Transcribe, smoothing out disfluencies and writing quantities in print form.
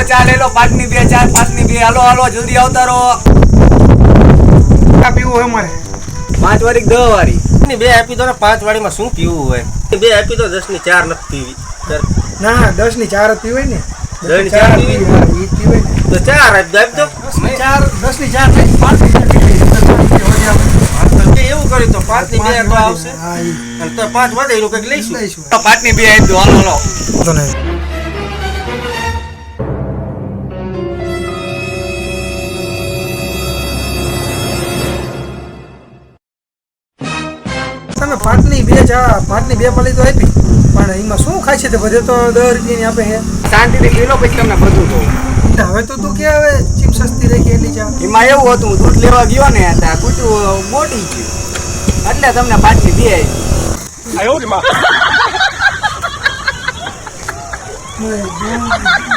ચા લઈ લો 5 ની 2 4 5 ની 2 હાલો હાલો જલ્દી આવતા રહો ચા પીવું હોય મારે 5 વાળી 10 વાળી ની 2 આપી દો ને 5 વાળીમાં શું પીવું હોય 2 આપી દો 10 ની 4 નથી પીવી ના 10 ની 4 જ પીવાય ને 10 ની 4 પીવી હા ઈ પીવાય ને તો 4 આપી દો 10 ની 4 નહીં 5 કે એવું કર્યું તો 5 ની 2 તો આવશે હા ઈ અને તો 5 વધે એનું કંઈક લઈશું લઈશું 5 ની 2 આપી દો હાલો હાલો તો નહીં તમે 5 ની 2 ચા 5 ની 2 પડી તો આપી પણ એમાં શું ખાય છે તે બધે તો 10 રૂપિયાની આપે છે શાંતિથી પી લો પછી તમને બધું કહું હવે તો તું કે હવે ચીપ સસ્તી રહી ગઈ એટલી ચા એમાં એવું હતું દૂધ લેવા ગયો ને ત્યાં કૂટું મોટી ગયું એટલે તમને 5 ની 2 આપી